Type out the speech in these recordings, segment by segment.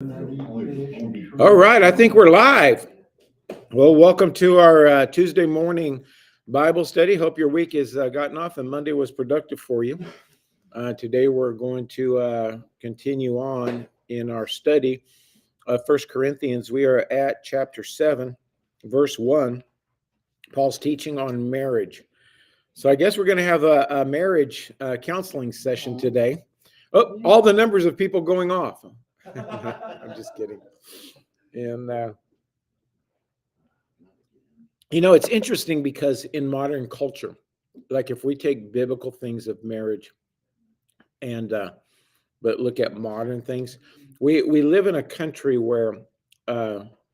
All right, I think we're live. Well, welcome to our Tuesday morning Bible study. Hope your week has gotten off and Monday was productive for you. Today we're going to continue on in our study of 1 Corinthians. We are at chapter 7, verse 1. Paul's teaching on marriage. So I guess we're going to have a marriage counseling session today. Oh, all the numbers of people going off. I'm just kidding. And it's interesting because in modern culture, like if we take biblical things of marriage and but look at modern things, we live in a country where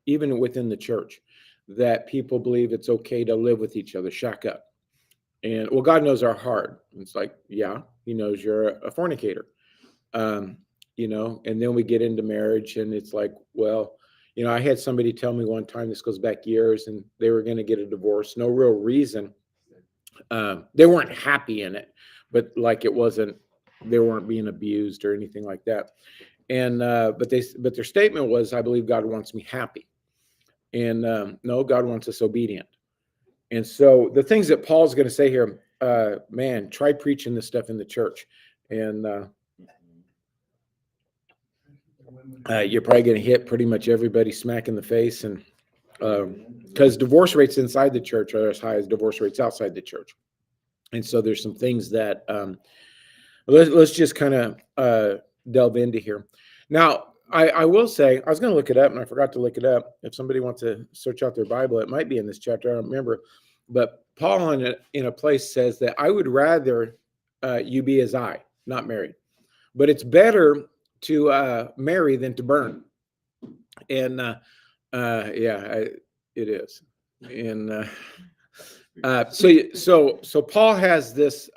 even within the church, that people believe it's okay to live with each other, shack up. And well, God knows our heart. It's like, yeah, He knows you're a fornicator. And then we get into marriage and it's like, well, I had somebody tell me one time, this goes back years, and they were going to get a divorce. No real reason. They weren't happy in it, but like they weren't being abused or anything like that. And, but their statement was, I believe God wants me happy. And no, God wants us obedient. And so the things that Paul's going to say here, man, try preaching this stuff in the church. And, you're probably going to hit pretty much everybody smack in the face, and because divorce rates inside the church are as high as divorce rates outside the church. And so there's some things that let's just kind of delve into here. Now, I will say, I was going to look it up and I forgot to look it up. If somebody wants to search out their Bible, it might be in this chapter. I don't remember. But Paul in a place says that I would rather you be as I, not married. But it's better to marry than to burn. And it is. And so Paul has this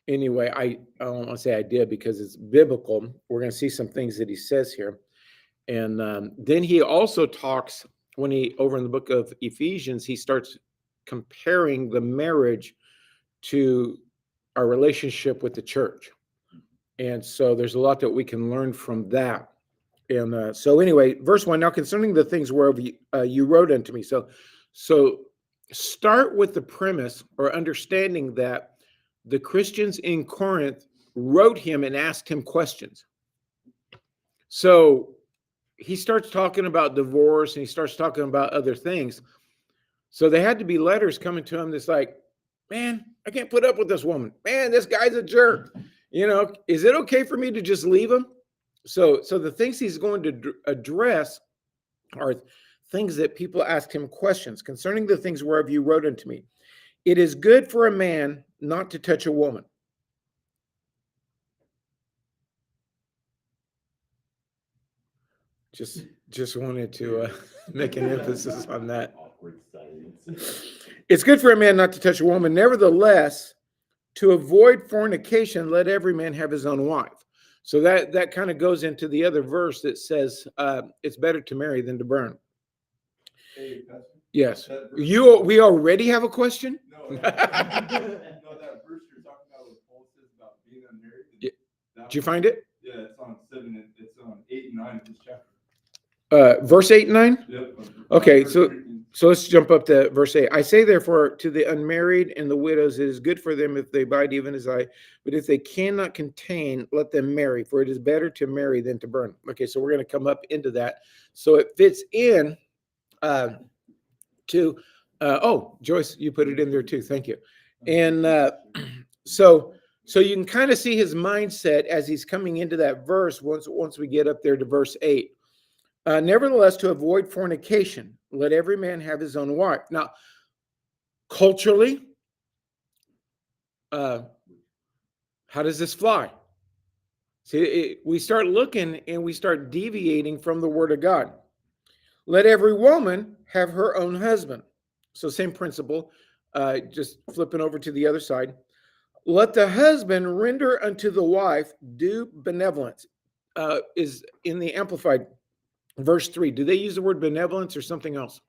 anyway. I don't want to say idea because it's biblical. We're going to see some things that he says here. And then he also talks, when he over in the book of Ephesians, he starts comparing the marriage to our relationship with the church. And so there's a lot that we can learn from that. And so anyway, verse 1, now concerning the things whereof you wrote unto me. So start with the premise or understanding that the Christians in Corinth wrote him and asked him questions. So he starts talking about divorce and he starts talking about other things. So there had to be letters coming to him that's like, man, I can't put up with this woman. Man, this guy's a jerk. Is it okay for me to just leave him? So the things he's going to address are things that people asked him questions concerning the things whereof you wrote unto me. It is good for a man not to touch a woman. Just wanted to make an emphasis on that. It's good for a man not to touch a woman. Nevertheless, to avoid fornication, let every man have his own wife. So that kind of goes into the other verse that says it's better to marry than to burn. Hey, yes. We already have a question? No, that verse you're talking about what Paul says about being unmarried. Yeah. Did you find it? Yeah, it's on 8 and 9 of this chapter. Verse 8 and 9? Yep. Okay, so let's jump up to verse 8. I say, therefore, to the unmarried and the widows, it is good for them if they abide even as I, but if they cannot contain, let them marry, for it is better to marry than to burn. Okay, so we're going to come up into that. So it fits in Joyce, you put it in there too. Thank you. And so you can kind of see his mindset as he's coming into that verse once we get up there to verse 8. Nevertheless, to avoid fornication, let every man have his own wife. Now, culturally, how does this fly? See, we start looking and we start deviating from the word of God. Let every woman have her own husband. So same principle, just flipping over to the other side. Let the husband render unto the wife due benevolence. Is in the Amplified. Verse 3, do they use the word benevolence or something else?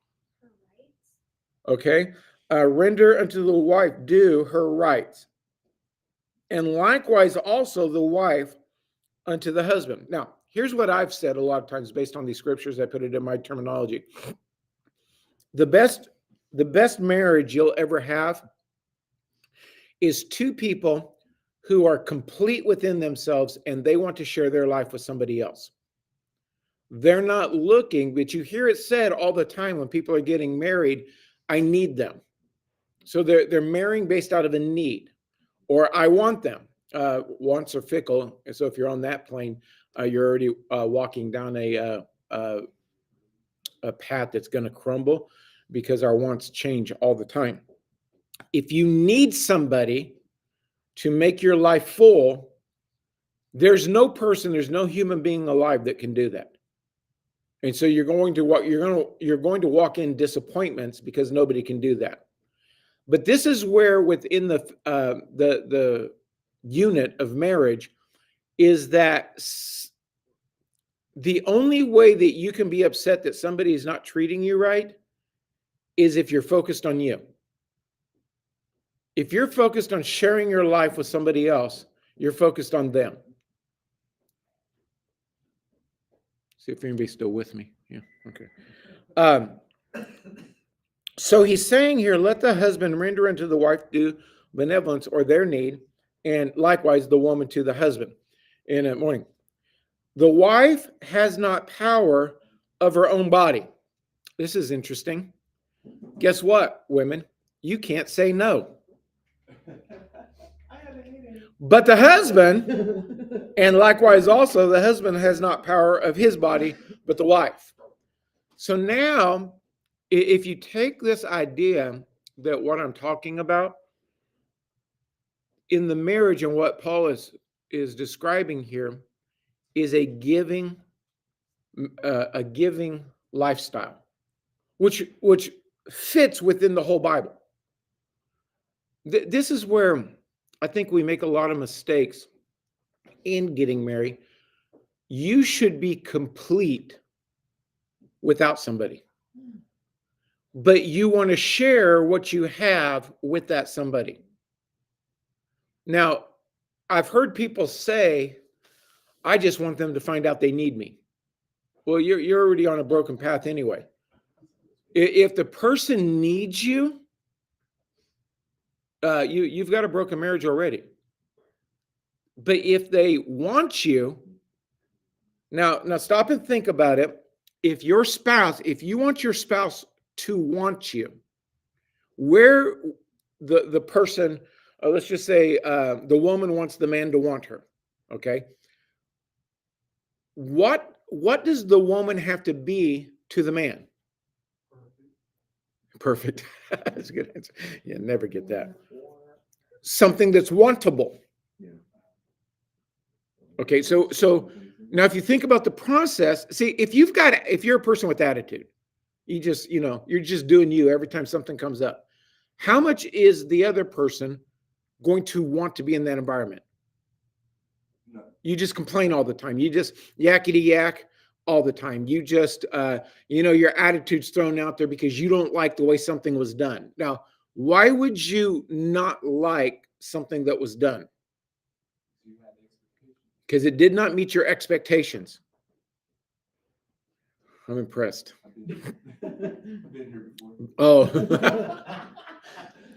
Okay. Render unto the wife due her rights. And likewise also the wife unto the husband. Now, here's what I've said a lot of times based on these scriptures. I put it in my terminology. The best marriage you'll ever have is two people who are complete within themselves and they want to share their life with somebody else. They're not looking, but you hear it said all the time when people are getting married, I need them. So they're marrying based out of a need, or I want them. Wants are fickle. And so if you're on that plane, you're already walking down a path that's going to crumble because our wants change all the time. If you need somebody to make your life full, there's no person, there's no human being alive that can do that. And so you're going to walk in disappointments because nobody can do that. But this is where within the unit of marriage is that the only way that you can be upset that somebody is not treating you right is if you're focused on you. If you're focused on sharing your life with somebody else, you're focused on them. See if anybody's still with me. Yeah, okay. So he's saying here, let the husband render unto the wife due benevolence or their need, and likewise the woman to the husband. In the morning, the wife has not power of her own body. This is interesting. Guess what, women? You can't say no. But the husband, and likewise also, the husband has not power of his body, but the wife. So now, if you take this idea that what I'm talking about in the marriage and what Paul is describing here is a giving lifestyle, which fits within the whole Bible. This is where I think we make a lot of mistakes in getting married. You should be complete without somebody, but you want to share what you have with that somebody. Now, I've heard people say, I just want them to find out they need me. Well, you're already on a broken path anyway. If the person needs you, you've got a broken marriage already. But if they want you, now stop and think about it. If you want your spouse to want you, where the person, let's just say the woman wants the man to want her, okay? What does the woman have to be to the man? Perfect. That's a good answer. You never get that. Something that's wantable. Okay, so now if you think about the process, see, if you're a person with attitude, you're just doing you every time something comes up. How much is the other person going to want to be in that environment? No. You just complain all the time. You just yakety yak all the time. You just, your attitude's thrown out there because you don't like the way something was done. Now, why would you not like something that was done? Because it did not meet your expectations. I'm impressed. I've been here before. Oh,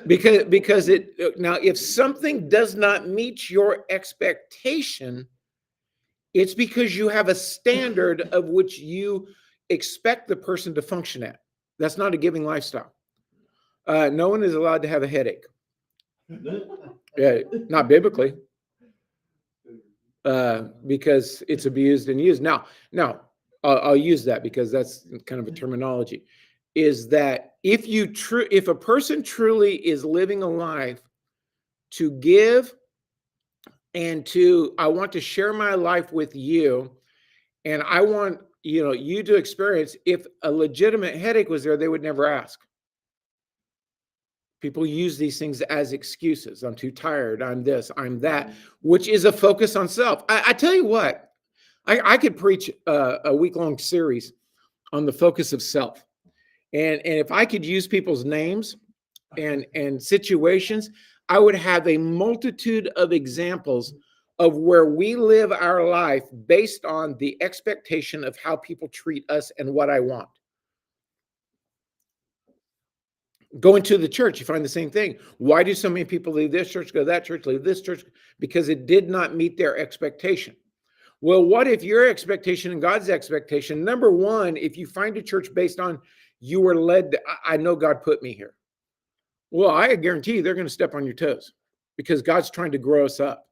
because now if something does not meet your expectation, it's because you have a standard of which you expect the person to function at. That's not a giving lifestyle. No one is allowed to have a headache. Yeah, not biblically. Because it's abused and used. Now, I'll use that because that's kind of a terminology. Is that if a person truly is living a life to give and I want to share my life with you, and I want you to experience. If a legitimate headache was there, they would never ask. People use these things as excuses. I'm too tired. I'm this, I'm that, which is a focus on self. I tell you what, I could preach a week-long series on the focus of self. And if I could use people's names and situations, I would have a multitude of examples of where we live our life based on the expectation of how people treat us and what I want. Going to the church, you find the same thing. Why do so many people leave this church, go to that church, leave this church? Because it did not meet their expectation. Well, what if your expectation and God's expectation, number one, if you find a church based on you were led, I know God put me here. Well, I guarantee you they're going to step on your toes because God's trying to grow us up.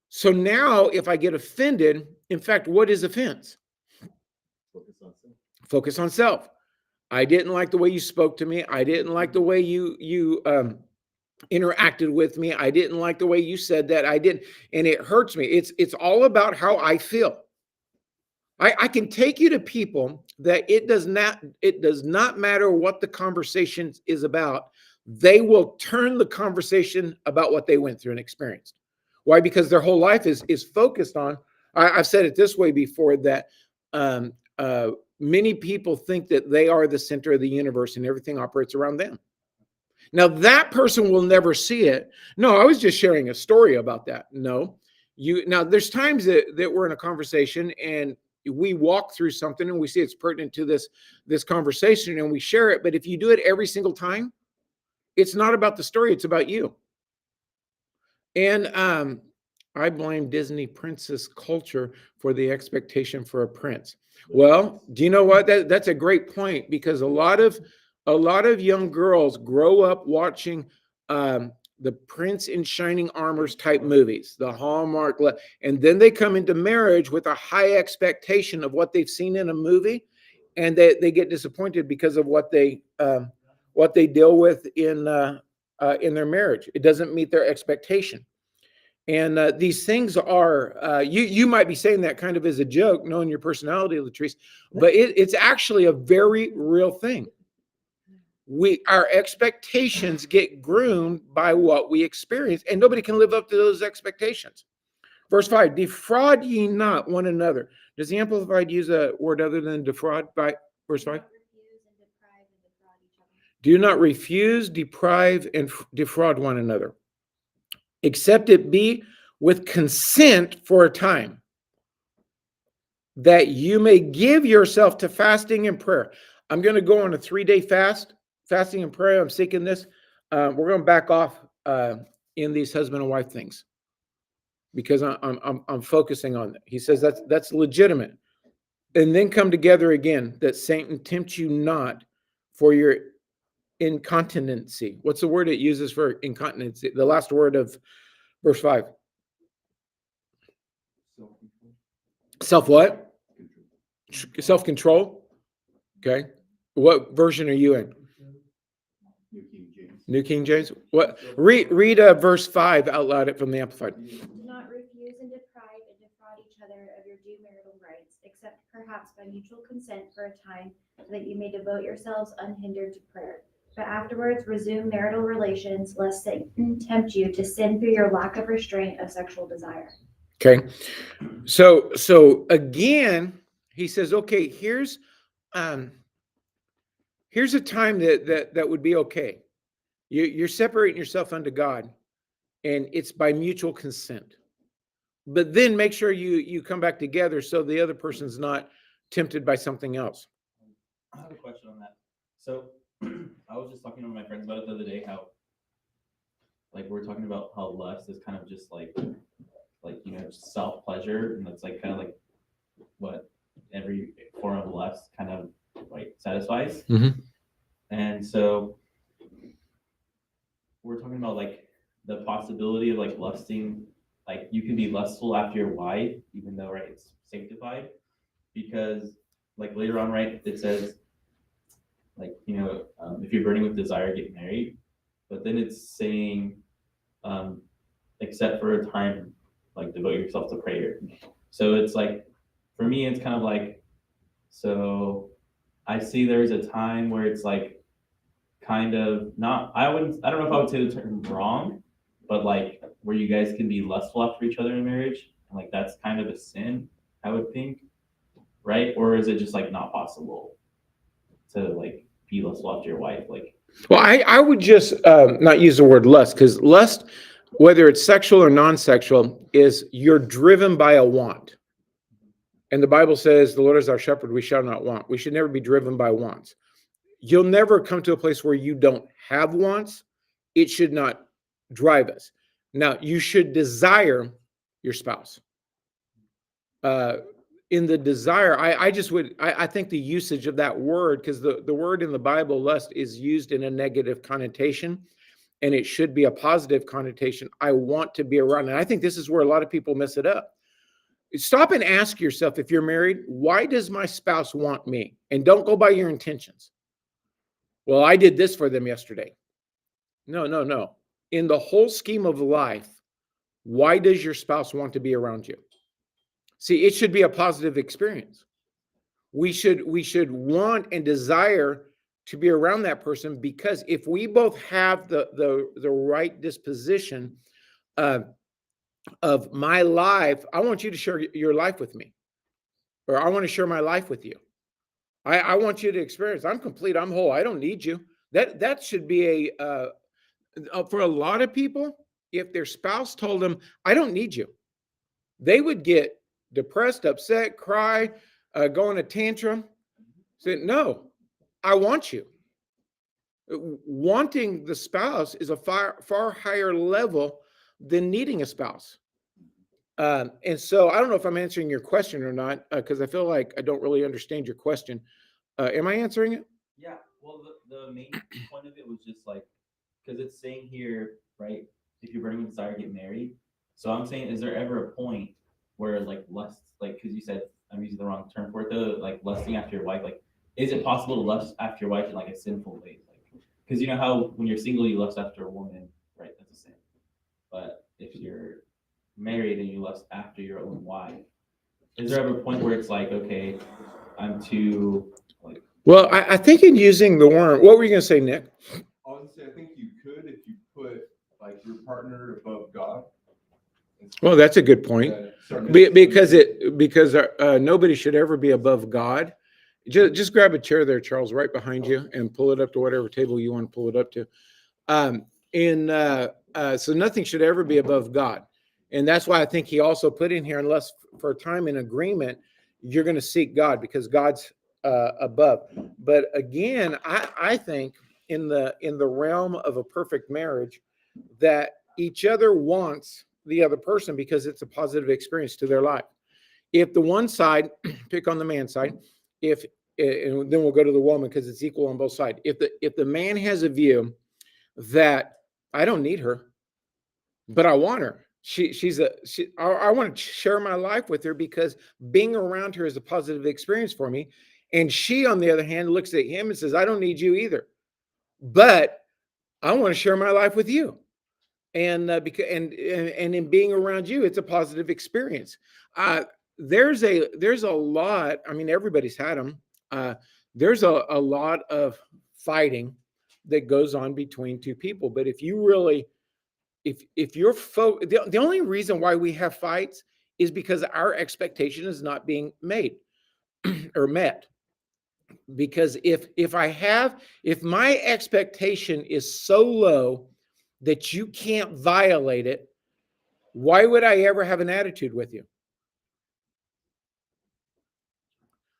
So now if I get offended, in fact, what is offense? Focus on self. Focus on self. I didn't like the way you spoke to me. I didn't like the way you interacted with me. I didn't like the way you said that. I didn't, and it hurts me. It's all about how I feel. I can take you to people that it does not matter what the conversation is about. They will turn the conversation about what they went through and experienced. Why? Because their whole life is focused on. I've said it this way before, that many people think that they are the center of the universe and everything operates around them. Now, that person will never see it. No, I was just sharing a story about that. No, now there's times that we're in a conversation and we walk through something and we see it's pertinent to this conversation and we share it. But if you do it every single time, it's not about the story, it's about you. And I blame Disney princess culture for the expectation for a prince. Well, do you know what? That's a great point, because a lot of young girls grow up watching the Prince in Shining Armors type movies, the Hallmark, and then they come into marriage with a high expectation of what they've seen in a movie, and they get disappointed because of what they deal with in their marriage. It doesn't meet their expectation. And these things are, you might be saying that kind of as a joke, knowing your personality, Latrice, but it's actually a very real thing. Our expectations get groomed by what we experience, and nobody can live up to those expectations. Verse 5, defraud ye not one another. Does the Amplified use a word other than defraud by verse 5? Do not refuse, deprive, and defraud one another, except it be with consent for a time, that you may give yourself to fasting and prayer. I'm going to go on a 3-day fasting and prayer. I'm seeking this. We're going to back off in these husband and wife things, because I'm focusing on that. He says that's legitimate. And then come together again, that Satan tempt you not for your incontinency. What's the word it uses for incontinency? The last word of verse 5. Self what? Self-control. Okay. What version are you in? New King James. New King James. What? Read verse 5 out loud from the Amplified. Do not refuse and deprive and defraud each other of your due marital rights, except perhaps by mutual consent for a time, so that you may devote yourselves unhindered to prayer. But afterwards resume marital relations, lest Satan tempt you to sin through your lack of restraint of sexual desire. Okay. So again, he says, okay, here's a time that would be okay. You're separating yourself unto God, and it's by mutual consent. But then make sure you come back together so the other person's not tempted by something else. I have a question on that. So I was just talking to my friends about it the other day, how like we're talking about how lust is kind of just like self-pleasure, and it's like kind of like what every form of lust kind of like satisfies. Mm-hmm. And so we're talking about like the possibility of like lusting, like you can be lustful after your wife, even though right it's sanctified, because like later on, right, it says like, if you're burning with desire, get married. But then it's saying, except for a time, like devote yourself to prayer. So it's like, for me, it's kind of like, so I see there's a time where it's like kind of not, I don't know if I would say the term wrong, but like where you guys can be lustful after each other in marriage. And like, that's kind of a sin, I would think. Right? Or is it just like not possible to like be lustful after your wife? Like, well, I would just not use the word lust, because lust whether it's sexual or non-sexual, is you're driven by a want. And the Bible says, the Lord is our shepherd, we shall not want. We should never be driven by wants. You'll never come to a place where you don't have wants. It should not drive us. Now, you should desire your spouse. In the desire, I think the usage of that word, because the word in the Bible, lust, is used in a negative connotation, and it should be a positive connotation. I want to be around. And I think this is where a lot of people mess it up. Stop and ask yourself, if you're married, why does my spouse want me? And don't go by your intentions. Well, I did this for them yesterday. No. In the whole scheme of life, why does your spouse want to be around you? See, it should be a positive experience. We should want and desire to be around that person, because if we both have the right disposition of my life, I want you to share your life with me, or I want to share my life with you. I want you to experience, I'm complete, I'm whole, I don't need you. That should be for a lot of people, if their spouse told them, I don't need you, they would get depressed, upset, cry, go in a tantrum. Say, no, I want you. Wanting the spouse is a far higher level than needing a spouse. And so I don't know if I'm answering your question or not, because I feel like I don't really understand your question. Am I answering it? Yeah, well, the main point of it was just like, because it's saying here, right, if you're burning with desire, get married. So I'm saying, is there ever a point where like lust, like, because you said, I'm using the wrong term for it though, like lusting after your wife, like, is it possible to lust after your wife in like a sinful way? Like, because you know how when you're single, you lust after a woman, right? That's a sin. But if you're married and you lust after your own wife, is there ever a point where it's like, okay, I'm too like? Well, I think in using the word, what were you going to say, Nick? Honestly, I think you could if you put like your partner above God. Well, that's a good point. Because nobody should ever be above God. Just grab a chair there, Charles, right behind you, and pull it up to whatever table you want to pull it up to. So nothing should ever be above God. And that's why I think he also put in here, unless for a time in agreement, you're going to seek God, because God's above. But again, I think in the realm of a perfect marriage, that each other wants the other person because it's a positive experience to their life. If the one side, pick on the man side, and then we'll go to the woman because it's equal on both sides. If the man has a view that I don't need her, but I want her. I want to share my life with her because being around her is a positive experience for me. And she, on the other hand, looks at him and says, I don't need you either, but I want to share my life with you. And because in being around you, it's a positive experience. There's a lot. I mean, everybody's had them. There's a lot of fighting that goes on between two people. But if you really, if you're the only reason why we have fights is because our expectation is not being made or met. Because if my expectation is so low that you can't violate it, why would I ever have an attitude with you?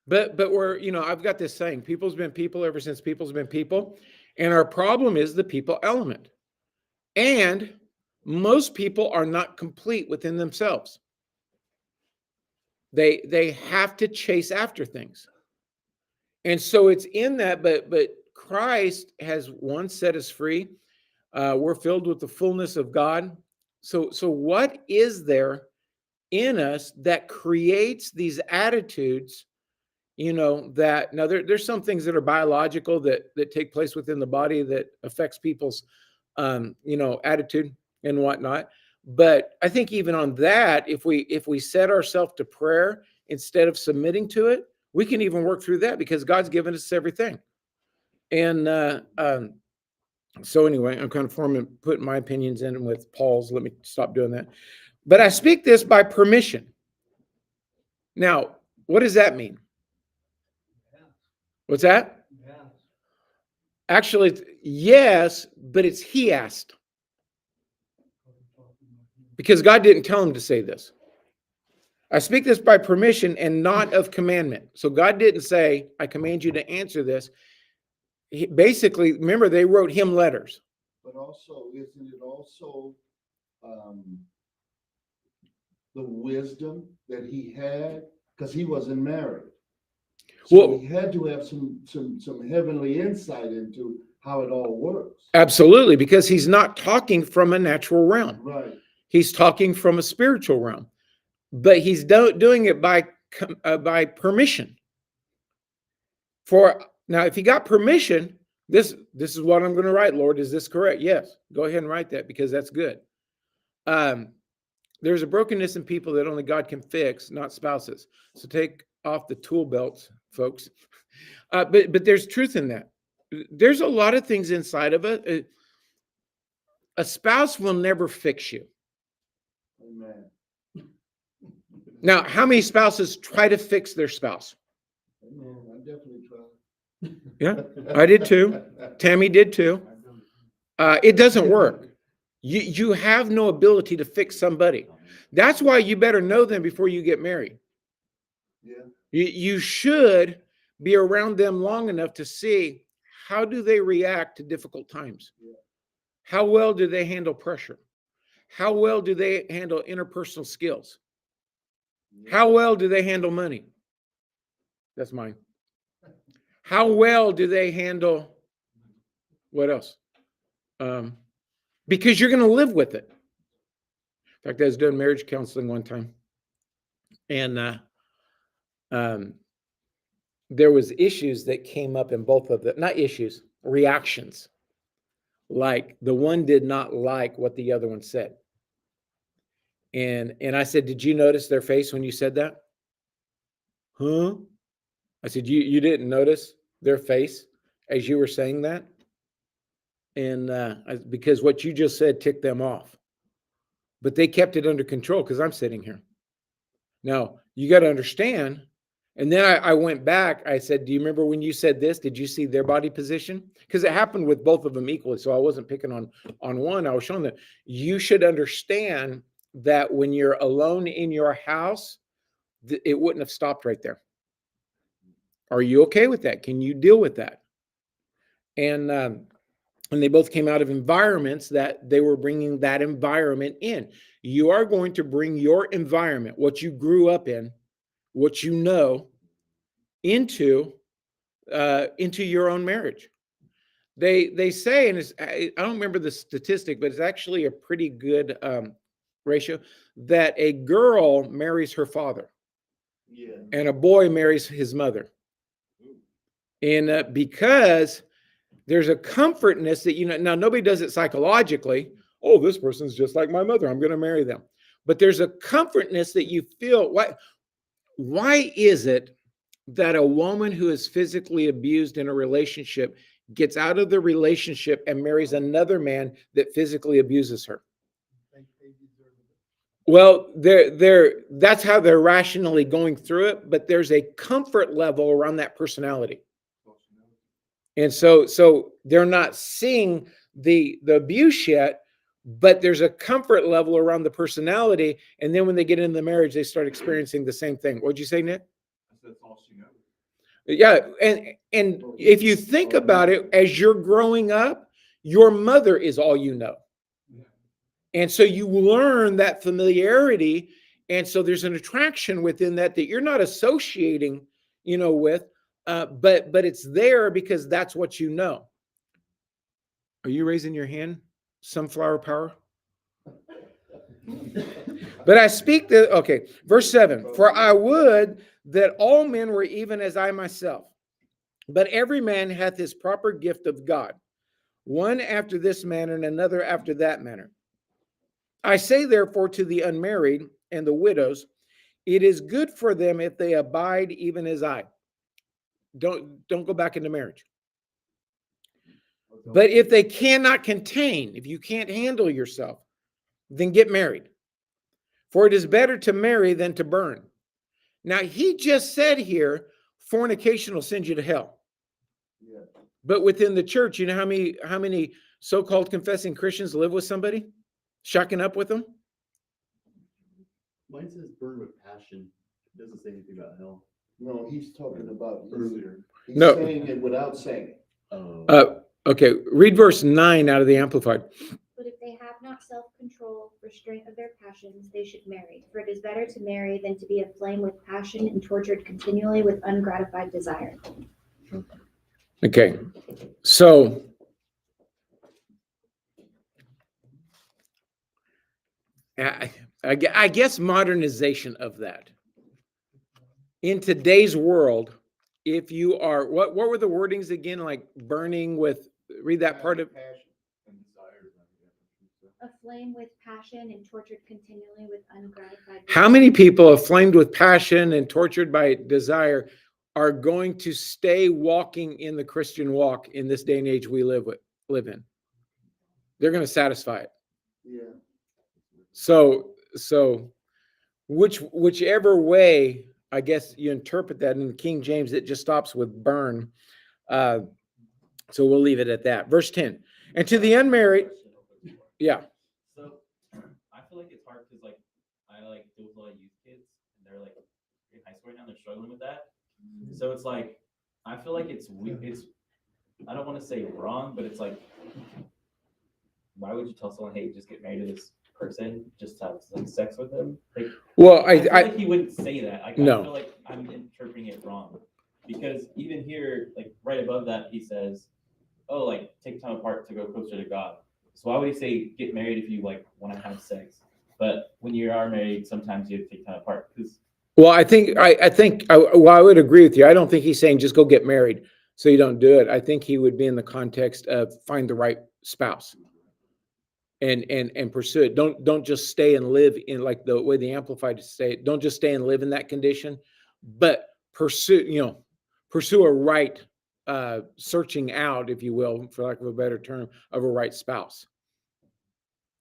But I've got this saying, people's been people ever since people's been people. And our problem is the people element. And most people are not complete within themselves. They have to chase after things. And so it's in that, but Christ has once set us free. We're filled with the fullness of God. So what is there in us that creates these attitudes, that now there's some things that are biological that take place within the body that affects people's, attitude and whatnot. But I think even on that, if we set ourselves to prayer instead of submitting to it, we can even work through that because God's given us everything. And so anyway, I'm kind of putting my opinions in with Paul's. Let me stop doing that. But I speak this by permission. Now, what does that mean? What's that? Yeah. Actually, yes, but it's he asked. because God didn't tell him to say this. I speak this by permission and not of commandment. So God didn't say, I command you to answer this. Basically, remember, they wrote him letters. But also, isn't it also the wisdom that he had? Because he wasn't married. So Well- he had to have some heavenly insight into how it all works. Absolutely, because he's not talking from a natural realm. Right. He's talking from a spiritual realm, but he's doing it by permission. For now, if he got permission, this is what I'm going to write. Lord, is this correct? Yes. Go ahead and write that because that's good. There's a brokenness in people that only God can fix, not spouses. So take off the tool belts, folks. But there's truth in that. There's a lot of things inside of it. A spouse will never fix you. Amen. Now, how many spouses try to fix their spouse? Amen. I definitely tried. Yeah, I did too. Tammy did too. It doesn't work. You have no ability to fix somebody. That's why you better know them before you get married. Yeah. You should be around them long enough to see how do they react to difficult times. Yeah. How well do they handle pressure? How well do they handle interpersonal skills? How well do they handle money? That's mine. How well do they handle what else? Because you're going to live with it. In fact, I was doing marriage counseling one time, and there was issues that came up in both of them. Not issues, reactions. Like the one did not like what the other one said. And I said, did you notice their face when you said that? Huh? I said, you didn't notice their face as you were saying that? And because what you just said ticked them off. But they kept it under control because I'm sitting here. Now, you got to understand. And then I went back. I said, do you remember when you said this? Did you see their body position? Because it happened with both of them equally. So I wasn't picking on one. I was showing them. You should understand that when you're alone in your house, it wouldn't have stopped right there. Are you okay with that? Can you deal with that? And they both came out of environments that they were bringing that environment in. You are going to bring your environment, what you grew up in, what you know, into your own marriage. They say, and I don't remember the statistic, but it's actually a pretty good ratio, that a girl marries her father. Yeah. And a boy marries his mother. And because there's a comfortness that, now nobody does it psychologically. Oh, this person's just like my mother. I'm going to marry them. But there's a comfortness that you feel. Why is it that a woman who is physically abused in a relationship gets out of the relationship and marries another man that physically abuses her? Well, that's how they're rationally going through it, but there's a comfort level around that personality. And so they're not seeing the abuse yet, but there's a comfort level around the personality. And then when they get into the marriage, they start experiencing the same thing. What'd you say, Nick? I said, that's all she knows. Yeah. And if you think about it, as you're growing up, your mother is all you know. And so you learn that familiarity. And so there's an attraction within that you're not associating, with, but it's there because that's what you know. Are you raising your hand? Sunflower power? But I speak verse 7, for I would that all men were even as I myself, but every man hath his proper gift of God, one after this manner and another after that manner. I say therefore to the unmarried and the widows, it is good for them if they abide even as I. Don't go back into marriage. But if they cannot contain, if you can't handle yourself, then get married. For it is better to marry than to burn. Now, he just said here, fornication will send you to hell. Yeah. But within the church, you know how many so-called confessing Christians live with somebody? Shucking up with them? Mine says burn with passion. It doesn't say anything about hell. No, he's talking about Earlier. He's No. saying it without saying it. Oh. Okay, read verse 9 out of the Amplified. But if they have not self-control, restraint of their passions, they should marry. For it is better to marry than to be aflame with passion and tortured continually with ungratified desire. Okay, so I guess modernization of that. In today's world, if you are, what were the wordings again? Like burning with, read that part of, Passion. And desires, Aflame with passion and tortured continually with ungratified how many people aflamed with passion and tortured by desire are going to stay walking in the Christian walk in this day and age we live in? They're going to satisfy it. Yeah. So whichever way, I guess you interpret that in King James, it just stops with burn. So we'll leave it at that. Verse 10. And to the unmarried, yeah. So I feel like it's hard because like I like deal with a lot of youth kids and they're like in high school right now, they're struggling with that. So it's like I feel like it's I don't want to say wrong, but it's like why would you tell someone, hey, just get married to this person, just have like sex with them? Like, Well, I feel like he wouldn't say that. I No. feel like I'm interpreting it wrong because even here, like right above that, he says, "Oh, like take time apart to go closer to God." So why would he say get married if you like want to have sex? But when you are married, sometimes you have to take time apart because well, I think well, I would agree with you. I don't think he's saying just go get married so you don't do it. I think he would be in the context of find the right spouse and pursue it. Don't just stay and live in, like the way the Amplified say it, don't just stay and live in that condition, but pursue a right searching out, if you will, for lack of a better term, of a right spouse,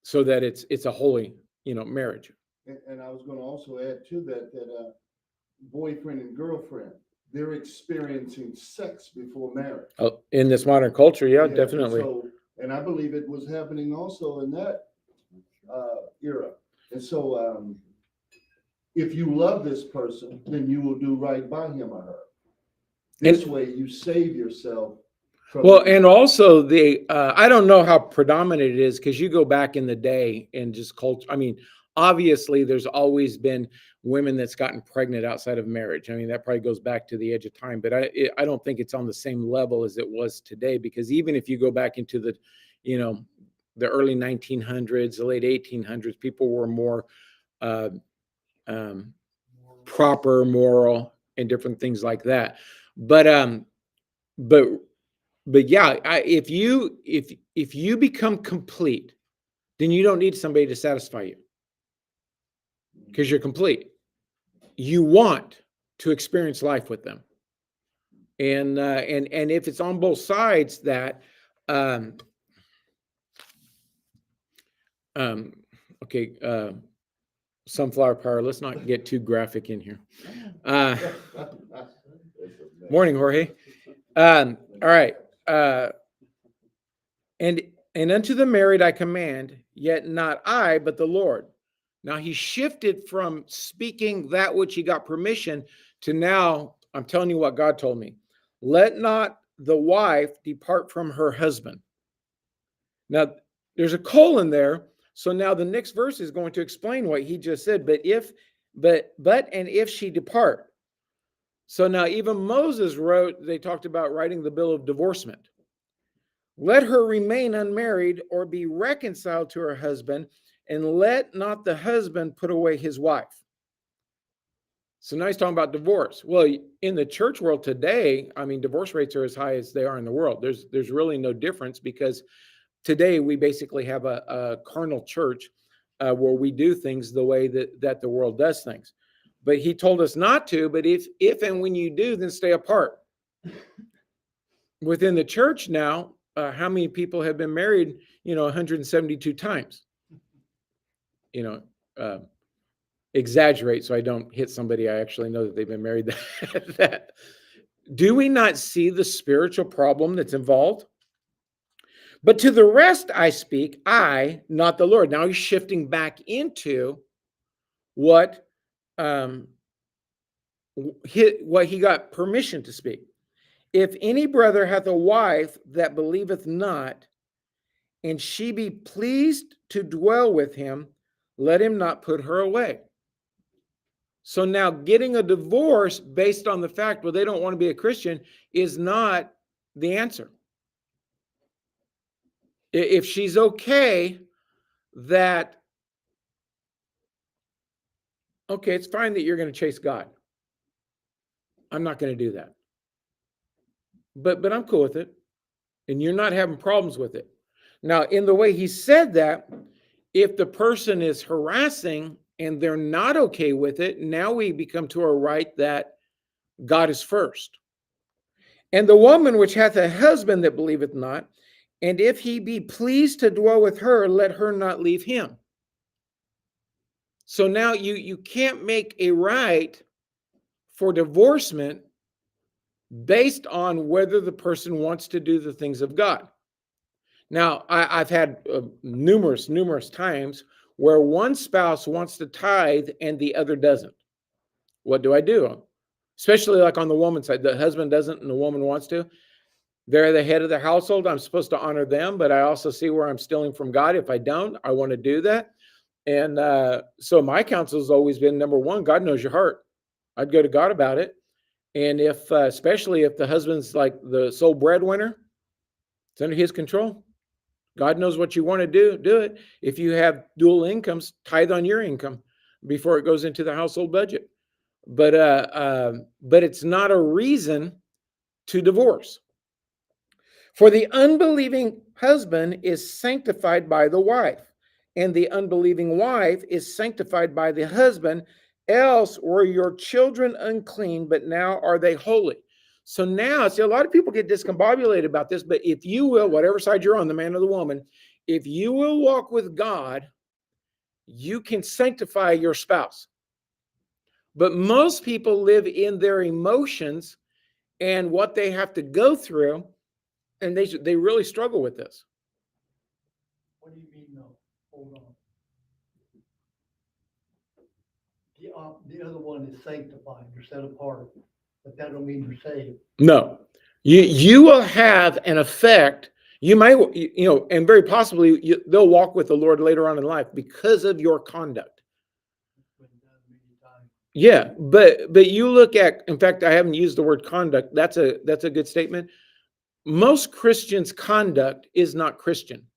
so that it's a holy, marriage. And I was gonna also add to that, boyfriend and girlfriend, they're experiencing sex before marriage. In this modern culture, yeah, and definitely. so- And I believe it was happening also in that era. And so if you love this person, then you will do right by him or her. This way you save yourself from. Well, and also I don't know how predominant it is because you go back in the day and just culture. I mean, obviously there's always been women that's gotten pregnant outside of marriage. I mean, that probably goes back to the edge of time, but I don't think it's on the same level as it was today, because even if you go back into the early 1900s, the late 1800s, people were more proper, moral, and different things like that. But yeah, if you become complete, then you don't need somebody to satisfy you because you're complete. You want to experience life with them, and if it's on both sides, that okay, sunflower power. Let's not get too graphic in here. Morning, Jorge. All right. And unto the married I command, yet not I, but the Lord. Now he shifted from speaking that which he got permission to now, I'm telling you what God told me. Let not the wife depart from her husband. Now there's a colon there. So now the next verse is going to explain what he just said. But if she depart. So now even Moses they talked about writing the bill of divorcement. Let her remain unmarried or be reconciled to her husband, and let not the husband put away his wife. So now he's talking about divorce. Well, in the church world today, I mean, divorce rates are as high as they are in the world. There's really no difference, because today we basically have a carnal church where we do things the way that the world does things. But he told us not to, but if and when you do, then stay apart. Within the church now, how many people have been married, 172 times? Exaggerate so I don't hit somebody I actually know that they've been married that. Do we not see the spiritual problem that's involved? But to the rest I speak, I, not the Lord. Now he's shifting back into what what he got permission to speak. If any brother hath a wife that believeth not, and she be pleased to dwell with him, let him not put her away. So now getting a divorce based on the fact, well, they don't want to be a Christian is not the answer. If she's okay, that, okay, it's fine that you're going to chase God. I'm not going to do that. But I'm cool with it. And you're not having problems with it. Now, in the way he said that, if the person is harassing and they're not okay with it, now we become to a right that God is first. And the woman which hath a husband that believeth not, and if he be pleased to dwell with her, let her not leave him. So now you can't make a right for divorcement based on whether the person wants to do the things of God. Now, I've had numerous times where one spouse wants to tithe and the other doesn't. What do I do? Especially like on the woman's side, the husband doesn't and the woman wants to. They're the head of the household. I'm supposed to honor them, but I also see where I'm stealing from God. If I don't, I want to do that. And so my counsel has always been, number one, God knows your heart. I'd go to God about it. And if, especially if the husband's like the sole breadwinner, it's under his control. God knows what you want to do it. If you have dual incomes, tithe on your income before it goes into the household budget. But it's not a reason to divorce. For the unbelieving husband is sanctified by the wife, and the unbelieving wife is sanctified by the husband. Else were your children unclean, but now are they holy. So now, see, a lot of people get discombobulated about this, but if you will, whatever side you're on, the man or the woman, if you will walk with God, you can sanctify your spouse. But most people live in their emotions and what they have to go through, and they really struggle with this. What do you mean, no? Hold on. The other one is sanctified, you're set apart, but that don't mean you're saved. No, you will have an effect. You might, and very possibly they'll walk with the Lord later on in life because of your conduct. Been done many times. Yeah, but you look at, in fact, I haven't used the word conduct. That's a good statement. Most Christians' conduct is not Christian.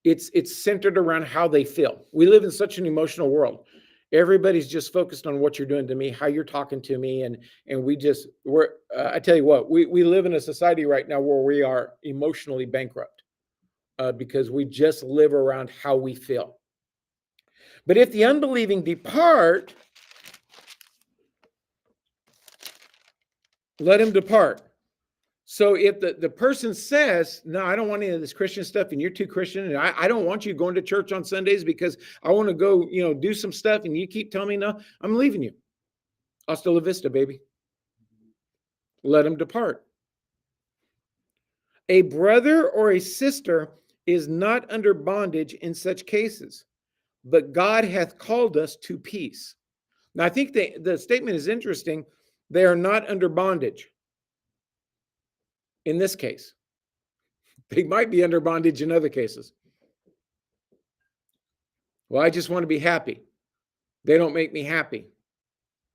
It's centered around how they feel. We live in such an emotional world. Everybody's just focused on what you're doing to me, how you're talking to me, and I tell you what, we live in a society right now where we are emotionally bankrupt because we just live around how we feel. But if the unbelieving depart, let him depart. So if the person says, no, I don't want any of this Christian stuff and you're too Christian and I don't want you going to church on Sundays because I want to go, do some stuff and you keep telling me no, I'm leaving you. Hasta la vista, baby. Let him depart. A brother or a sister is not under bondage in such cases, but God hath called us to peace. Now, I think the statement is interesting. They are not under bondage. In this case, they might be under bondage in other cases. Well, I just want to be happy. They don't make me happy.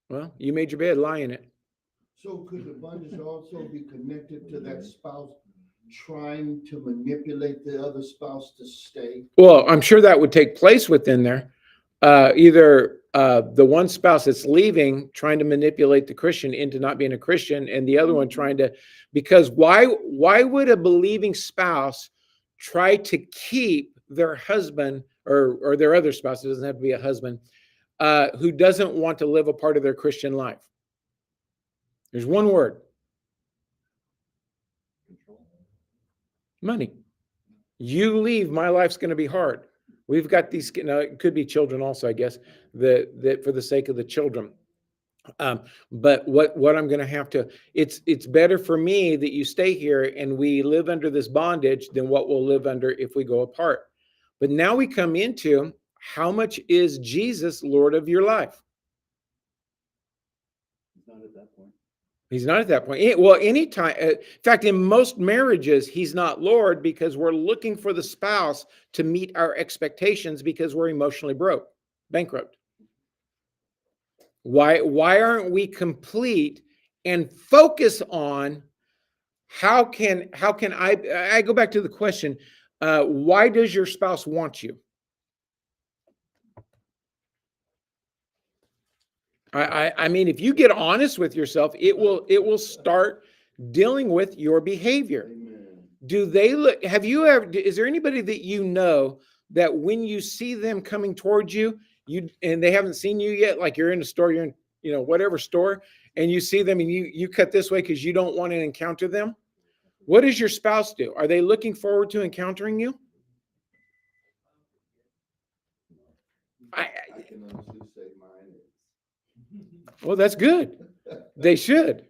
Well, you made your bed, lie in it. So could the bondage also be connected to that spouse trying to manipulate the other spouse to stay? Well, I'm sure that would take place within there. Either the one spouse that's leaving trying to manipulate the Christian into not being a Christian, and the other one trying to, because why would a believing spouse try to keep their husband or their other spouse, it doesn't have to be a husband, who doesn't want to live a part of their Christian life? There's one word. Money. You leave, my life's going to be hard. We've got these, it could be children also, I guess, that for the sake of the children. But what I'm going to have to, it's better for me that you stay here and we live under this bondage than what we'll live under if we go apart. But now we come into, how much is Jesus Lord of your life? It's not at that point. He's not at that point. Well, anytime, in fact, in most marriages, he's not Lord because we're looking for the spouse to meet our expectations because we're emotionally bankrupt. Why aren't we complete and focus on how can I go back to the question, why does your spouse want you? I mean, if you get honest with yourself, it will start dealing with your behavior. Amen. Do they look, have you ever, is there anybody that you know that when you see them coming towards you, and they haven't seen you yet, like you're in a store, you're in, whatever store, and you see them and you cut this way because you don't want to encounter them? What does your spouse do? Are they looking forward to encountering you? I can honestly say mine is. Well, that's good. They should.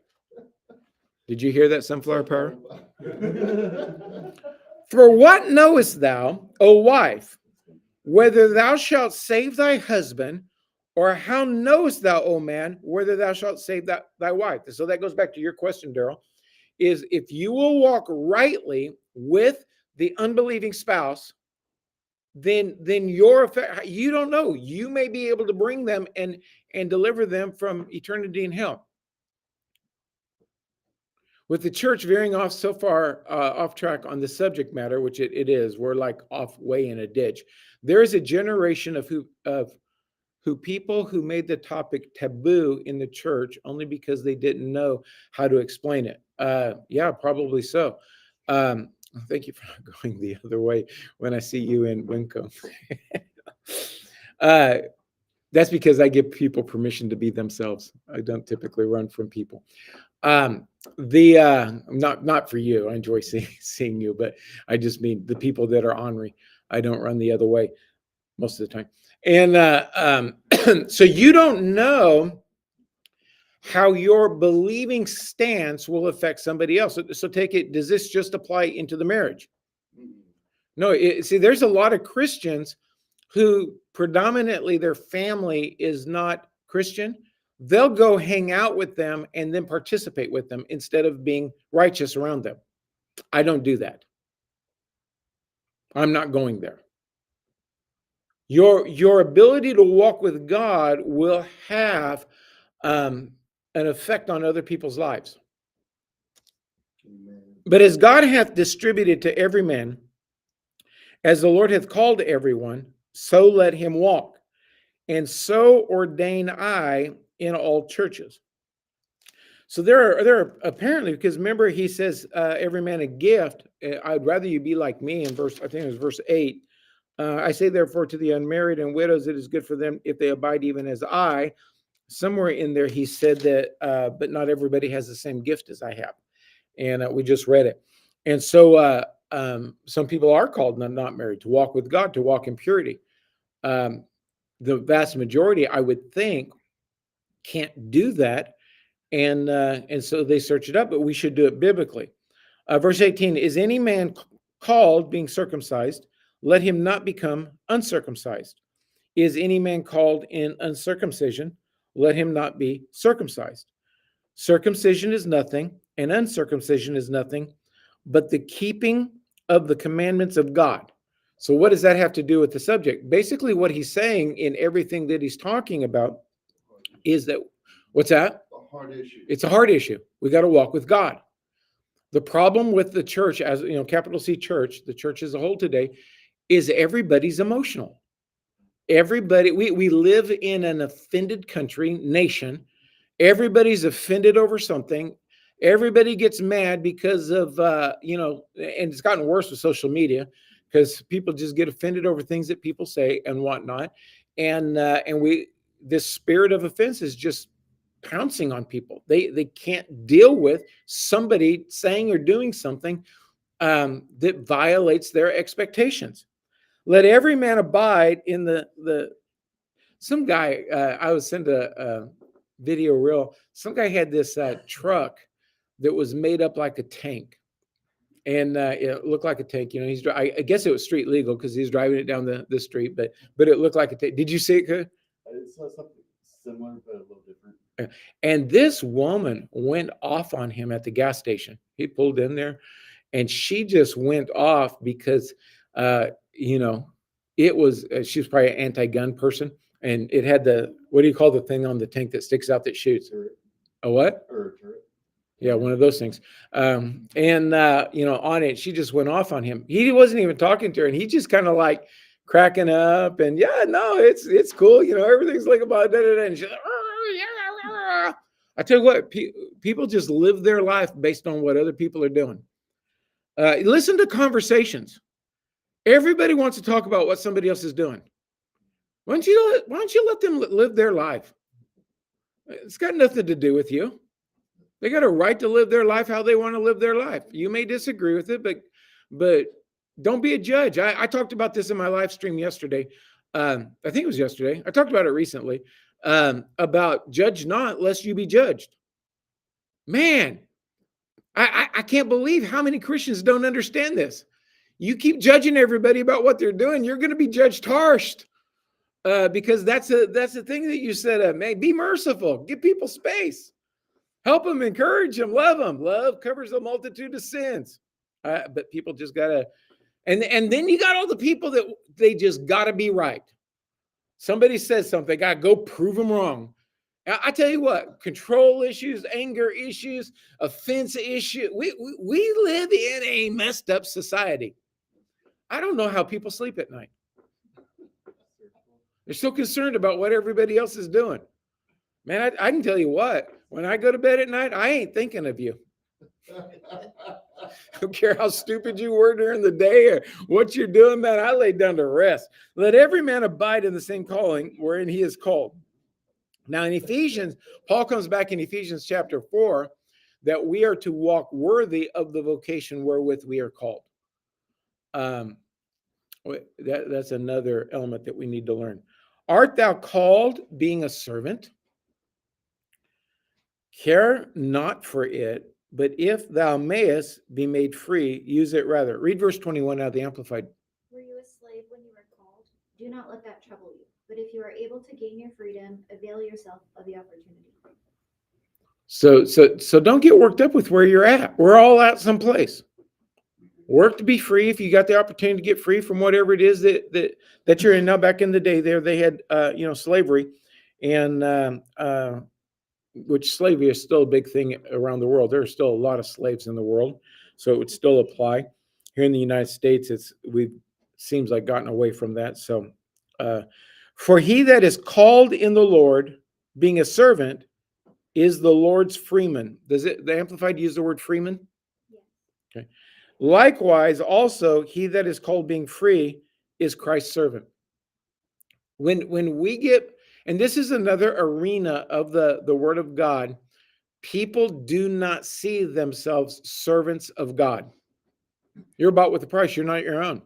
Did you hear that, Sunflower Power? For what knowest thou, O wife, whether thou shalt save thy husband, or how knowest thou, O man, whether thou shalt save thy wife? So that goes back to your question, Daryl, is if you will walk rightly with the unbelieving spouse, then you don't know. You may be able to bring them and deliver them from eternity in hell. With the church veering off so far off track on the subject matter, which it is, we're like off way in a ditch. There is a generation of people who made the topic taboo in the church only because they didn't know how to explain it. Yeah, probably so. Thank you for not going the other way when I see you in Winco. That's because I give people permission to be themselves. I don't typically run from people. Not for you. I enjoy seeing you, but I just mean the people that are ornery. I don't run the other way most of the time. And so you don't know how your believing stance will affect somebody else. So take it, does this just apply into the marriage? No, see, there's a lot of Christians who predominantly their family is not Christian. They'll go hang out with them and then participate with them instead of being righteous around them. I don't do that. I'm not going there. Your ability to walk with God will have an effect on other people's lives. Amen. But as God hath distributed to every man, as the Lord hath called everyone, so let him walk. And so ordain I in all churches. So there are apparently, because remember he says, every man a gift. I'd rather you be like me in I think it was verse 8. I say therefore to the unmarried and widows, it is good for them if they abide even as I. Somewhere in there he said that, but not everybody has the same gift as I have. And we just read it. And so some people are called not married to walk with God, to walk in purity. The vast majority, I would think, can't do that. And so they search it up, but we should do it biblically. Verse 18, is any man called being circumcised? Let him not become uncircumcised. Is any man called in uncircumcision? Let him not be circumcised. Circumcision is nothing, and uncircumcision is nothing, but the keeping of the commandments of God. So what does that have to do with the subject? Basically, what he's saying in everything that he's talking about is that, what's that? A hard issue. It's a hard issue. We got to walk with God. The problem with the church, as capital C church, the church as a whole today, is everybody's emotional. Everybody, we live in an offended nation. Everybody's offended over something. Everybody gets mad because of, and it's gotten worse with social media because people just get offended over things that people say and whatnot. And this spirit of offense is just pouncing on people. They can't deal with somebody saying or doing something that violates their expectations. Let every man abide in some guy, I was sent a video reel. Some guy had this truck that was made up like a tank. and it looked like a tank. You know, I guess it was street legal because he's driving it down the street, but it looked like a tank. Did you see it? Good? I saw something similar, but a little different. And this woman went off on him at the gas station. He pulled in there, and she just went off because, you know, it was she was probably an anti-gun person, and it had the, what do you call the thing on the tank that sticks out that shoots? Turret, A what? or turret. Yeah, one of those things. And you know, on it, she just went off on him. He wasn't even talking to her, and he just kind of like cracking up, and yeah, no, it's cool, you know, everything's like about da da da. And she's like, I tell you what, people just live their life based on what other people are doing. Listen to conversations. Everybody wants to talk about what somebody else is doing. Why don't you let them live their life? It's got nothing to do with you. They got a right to live their life how they want to live their life. You may disagree with it, but don't be a judge. I talked about this in my live stream yesterday. I think it was yesterday. I talked about it recently, about judge not lest you be judged. Man, I can't believe how many Christians don't understand this. You keep judging everybody about what they're doing, you're going to be judged harsh, because that's the thing that you said. Man, be merciful. Give people space. Help them, encourage them, love them. Love covers a multitude of sins. But people just gotta, and then you got all the people that they just gotta be right. Somebody says something, they gotta go prove them wrong. I tell you what, control issues, anger issues, offense issues. We live in a messed up society. I don't know how people sleep at night. They're so concerned about what everybody else is doing. Man, I can tell you what, when I go to bed at night, I ain't thinking of you. I don't care how stupid you were during the day or what you're doing, man. I lay down to rest. Let every man abide in the same calling wherein he is called. Now in Ephesians, Paul comes back in Ephesians chapter 4 that we are to walk worthy of the vocation wherewith we are called. That's another element that we need to learn. Art thou called, being a servant? Care not for it, but if thou mayest be made free, use it rather. Read verse 21 out of the Amplified. Were you a slave when you were called? Do not let that trouble you. But if you are able to gain your freedom, avail yourself of the opportunity. So don't get worked up with where you're at. We're all at some place. Work to be free. If you got the opportunity to get free from whatever it is that you're in. Now, back in the day there, they had, slavery, and which slavery is still a big thing around the world. There are still a lot of slaves in the world, so it would still apply. Here in the United States, seems like gotten away from that. So, for he that is called in the Lord, being a servant, is the Lord's freeman. Does the Amplified use the word freeman? Yes. Okay. Likewise, also he that is called being free is Christ's servant. When we get, and this is another arena of the word of God, people do not see themselves servants of God. You're bought with a price. You're not your own.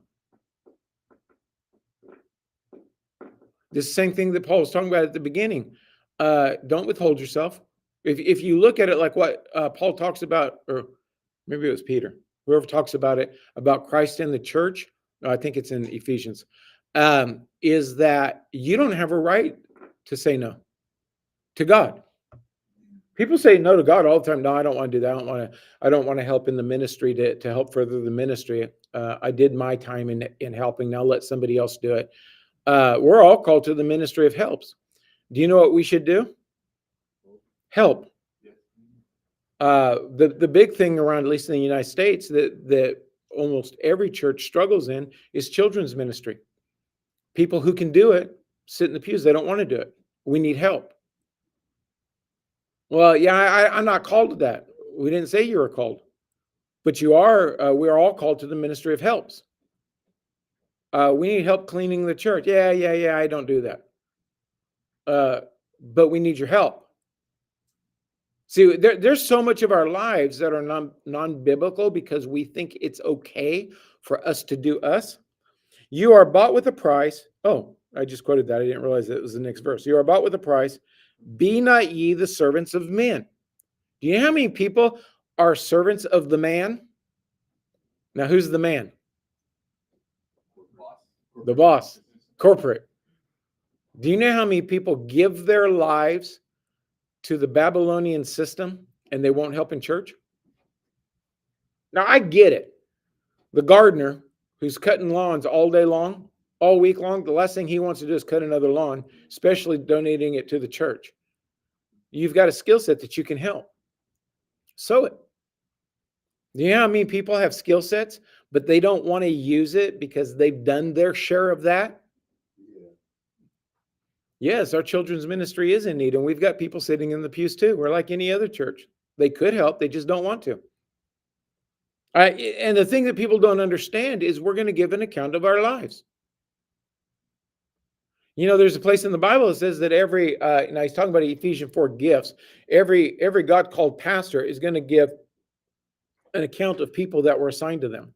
The same thing that Paul was talking about at the beginning. Don't withhold yourself. If you look at it like what Paul talks about, or maybe it was Peter, whoever talks about it, about Christ and the church, I think it's in Ephesians, is that you don't have a right to say no to God. People say no to God all the time. No, I don't want to do that. I don't want to help in the ministry to help further the ministry. I did my time in helping. Now let somebody else do it. We're all called to the ministry of helps. Do you know what we should do? Help. The big thing around, at least in the United States, that almost every church struggles in is children's ministry. People who can do it sit in the pews. They don't want to do it. We need help. Well, yeah, I'm not called to that. We didn't say you were called, but you are. We are all called to the ministry of helps. We need help cleaning the church. Yeah, I don't do that. But we need your help. See, there's so much of our lives that are non-biblical because we think it's okay for us to do us. You are bought with a price. Oh, I just quoted that. I didn't realize that it was the next verse. You are bought with a price. Be not ye the servants of men. Do you know how many people are servants of the man? Now, who's the man? Boss. The boss, corporate. Do you know how many people give their lives to the Babylonian system and they won't help in church? Now, I get it. The gardener who's cutting lawns all day long, all week long, the last thing he wants to do is cut another lawn, especially donating it to the church. You've got a skill set that you can help. Sow it. Do you know how many people have skill sets, but they don't want to use it because they've done their share of that? Yes, our children's ministry is in need, and we've got people sitting in the pews too. We're like any other church. They could help, they just don't want to. And the thing that people don't understand is we're going to give an account of our lives. You know, there's a place in the Bible that says that every, now he's talking about Ephesians 4 gifts, every God-called pastor is going to give an account of people that were assigned to them.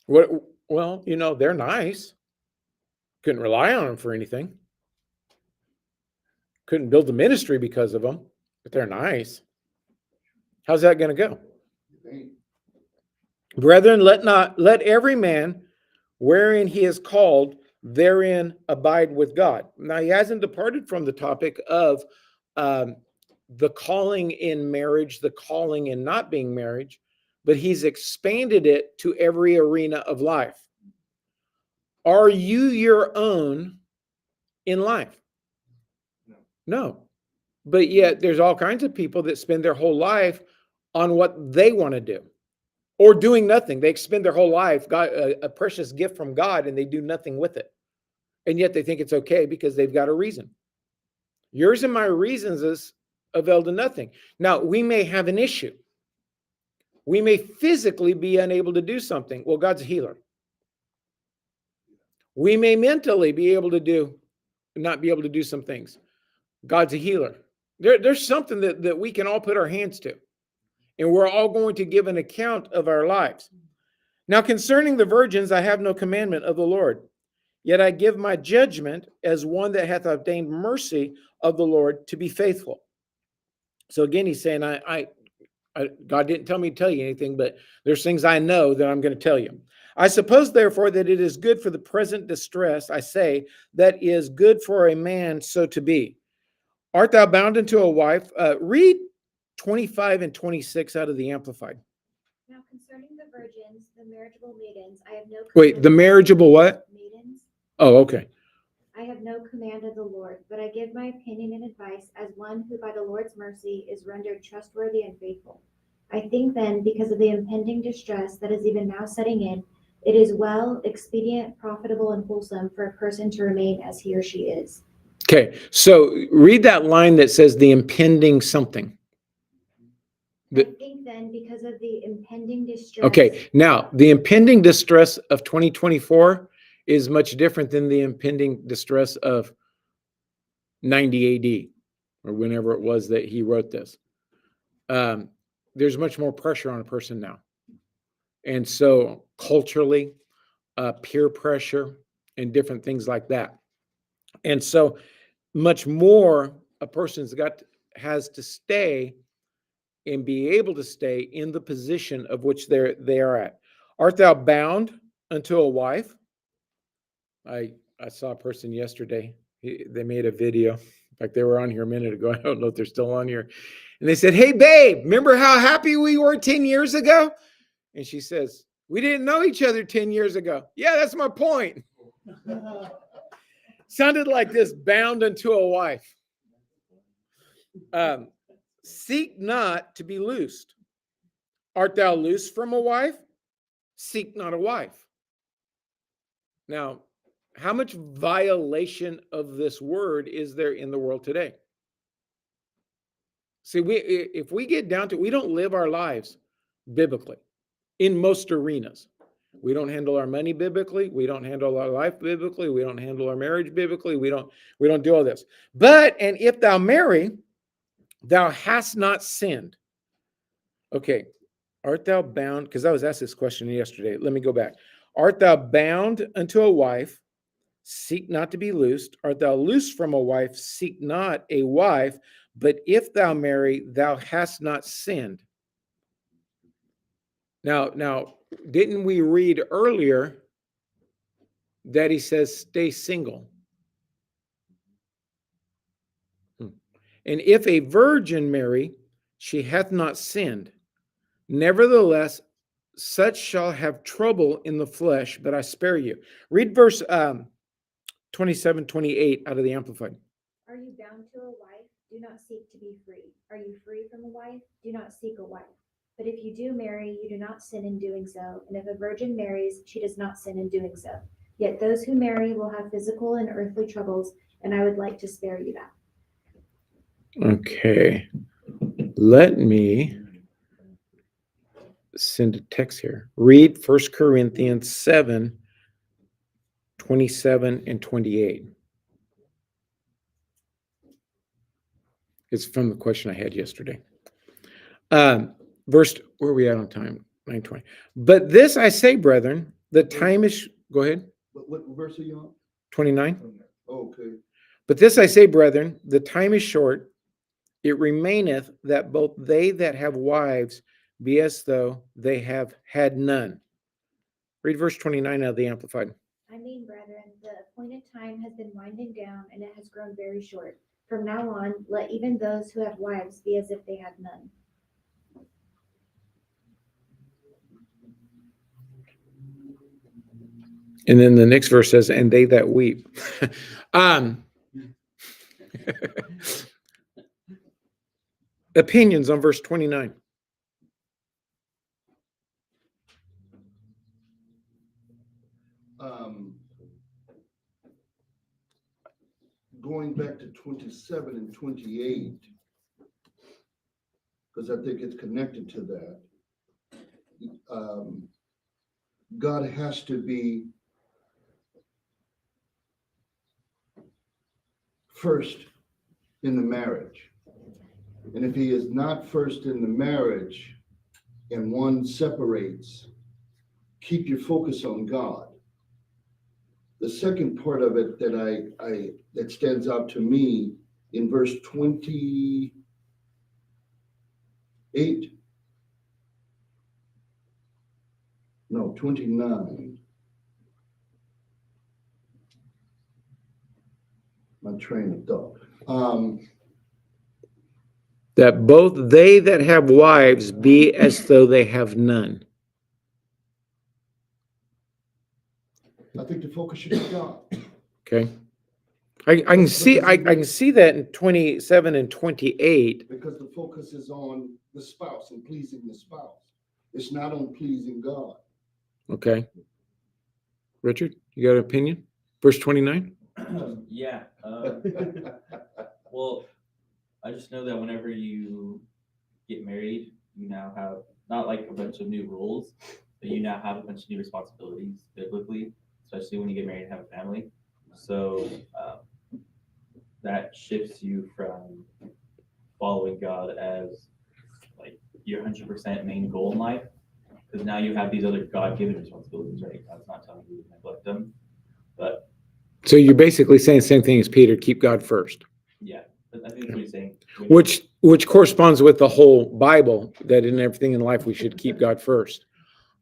Well, you know, they're nice. Couldn't rely on them for anything. Couldn't build the ministry because of them, but they're nice. How's that going to go? Brethren, let every man wherein he is called therein abide with God. Now, he hasn't departed from the topic of the calling in marriage, the calling in not being married, but he's expanded it to every arena of life. Are you your own in life? No. But yet there's all kinds of people that spend their whole life on what they want to do or doing nothing. They spend their whole life, got a precious gift from God, and they do nothing with it. And yet they think it's okay because they've got a reason. Yours and my reasons is avail to nothing. Now, we may have an issue. We may physically be unable to do something. Well, God's a healer. We may mentally not be able to do some things. God's a healer. There's something that we can all put our hands to. And we're all going to give an account of our lives. Now, concerning the virgins, I have no commandment of the Lord. Yet I give my judgment as one that hath obtained mercy of the Lord to be faithful. So again, he's saying, God didn't tell me to tell you anything, but there's things I know that I'm going to tell you. I suppose, therefore, that it is good for the present distress, I say, that is good for a man so to be. Art thou bound unto a wife? Read 25 and 26 out of the Amplified. Now concerning the virgins, the marriageable maidens, I have no. Wait, the marriageable what? Maidens, Oh, okay. I have no command of the Lord, but I give my opinion and advice as one who by the Lord's mercy is rendered trustworthy and faithful. I think then, because of the impending distress that is even now setting in, it is well, expedient, profitable, and wholesome for a person to remain as he or she is. Okay, so read that line that says the impending something. I think then, because of the impending distress. Okay, now the impending distress of 2024 is much different than the impending distress of 90 AD or whenever it was that he wrote this. There's much more pressure on a person now. And so culturally, peer pressure and different things like that. And so much more a person's has to stay and be able to stay in the position of which they are at. Art thou bound unto a wife? I saw a person yesterday. They made a video. In fact, they were on here a minute ago. I don't know if they're still on here. And they said, "Hey, babe, remember how happy we were 10 years ago?" And she says, "We didn't know each other 10 years ago." Yeah, that's my point. Sounded like this, bound unto a wife. Seek not to be loosed. Art thou loosed from a wife? Seek not a wife. Now, how much violation of this word is there in the world today? See, if we get down to it, we don't live our lives biblically in most arenas. We don't handle our money biblically. We don't handle our life biblically. We don't handle our marriage biblically. We don't do all this. But, and if thou marry, thou hast not sinned. Okay. Art thou bound? Because I was asked this question yesterday. Let me go back. Art thou bound unto a wife? Seek not to be loosed. Art thou loosed from a wife? Seek not a wife. But if thou marry, thou hast not sinned. Now, didn't we read earlier that he says stay single? And if a virgin marry, she hath not sinned. Nevertheless, such shall have trouble in the flesh, but I spare you. Read verse 27, 28 out of the Amplified. Are you bound to a wife? Do not seek to be free. Are you free from a wife? Do not seek a wife. But if you do marry, you do not sin in doing so. And if a virgin marries, she does not sin in doing so. Yet those who marry will have physical and earthly troubles, and I would like to spare you that. Okay. Let me send a text here. Read 1 Corinthians 7, 27 and 28. It's from the question I had yesterday. Where are we at on time? 9:20. But this I say, brethren, the time is, go ahead, What verse are you on? 29. Okay. But this I say, brethren, the time is short. It remaineth that both they that have wives be as though they have had none. Read verse 29 out of the Amplified. I mean, brethren, the appointed time has been winding down, and it has grown very short. From now on, let even those who have wives be as if they had none. And then the next verse says, and they that weep. Opinions on verse 29. Going back to 27 and 28, because I think it's connected to that. God has to be first in the marriage. And if he is not first in the marriage and one separates, keep your focus on God. The second part of it that that stands out to me in verse 28. No, 29. My train of thought. That both they that have wives be as though they have none. I think the focus should be God. Okay. I can see that in 27 and 28. Because the focus is on the spouse and pleasing the spouse. It's not on pleasing God. Okay. Richard, you got an opinion? Verse 29? Yeah. Well, I just know that whenever you get married, you now have not like a bunch of new rules, but you now have a bunch of new responsibilities biblically, especially when you get married and have a family. So that shifts you from following God as like your 100% main goal in life, because now you have these other God-given responsibilities, right? God's not telling you to neglect them, but So you're basically saying the same thing as Peter, keep God first. yeah, I think that's what he's saying. Which corresponds with the whole Bible, that in everything in life we should keep God first.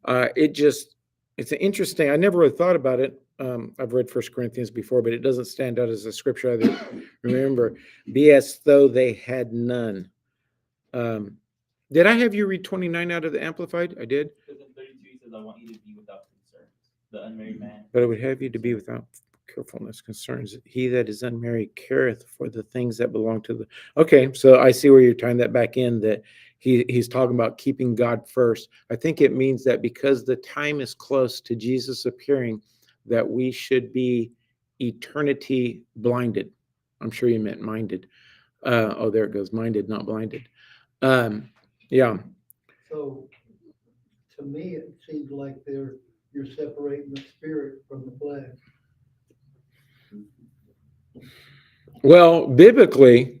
It's an interesting, I never really thought about it. I've read 1 Corinthians before, but it doesn't stand out as a scripture I remember. Be as though they had none. Did I have you read 29 out of the Amplified? I did. Because in 32 he says, I want you to be without concerns. The unmarried man. But I would have you to be without carefulness concerns. He that is unmarried careth for the things that belong to the. Okay, so I see where you're tying that back in, that he's talking about keeping God first. I think it means that because the time is close to Jesus appearing, that we should be eternity blinded. I'm sure you meant minded. Oh, there it goes. Minded, not blinded. Yeah. So to me, it seems like you're separating the spirit from the flesh. Well, biblically,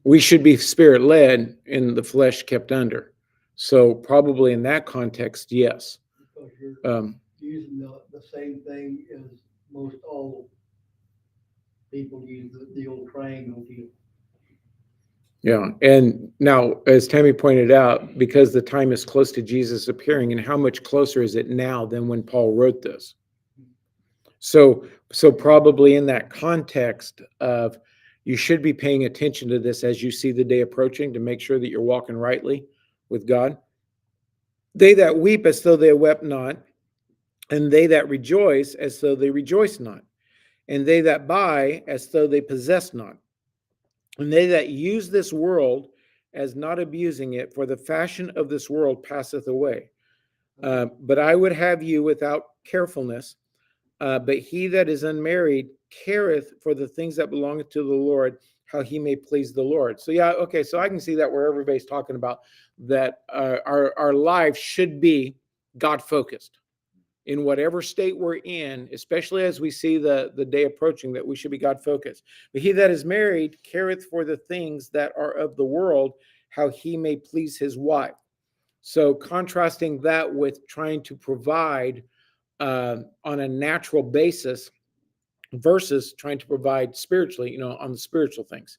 we should be spirit led and the flesh kept under. So probably in that context, yes. Because you're Um, using the same thing as most all people use the old triangle deal. Yeah, and now, as Tammy pointed out, because the time is close to Jesus appearing, and how much closer is it now than when Paul wrote this? So probably in that context of you should be paying attention to this as you see the day approaching to make sure that you're walking rightly with God. They that weep as though they wept not, and they that rejoice as though they rejoice not, and they that buy as though they possess not, and they that use this world as not abusing it, for the fashion of this world passeth away. But I would have you without carefulness. But he that is unmarried careth for the things that belong to the Lord, how he may please the Lord. So yeah, okay, so I can see that where everybody's talking about that our lives should be God focused in whatever state we're in, especially as we see the day approaching, that we should be God focused. But he that is married careth for the things that are of the world, how he may please his wife. So contrasting that with trying to provide on a natural basis versus trying to provide spiritually, on the spiritual things.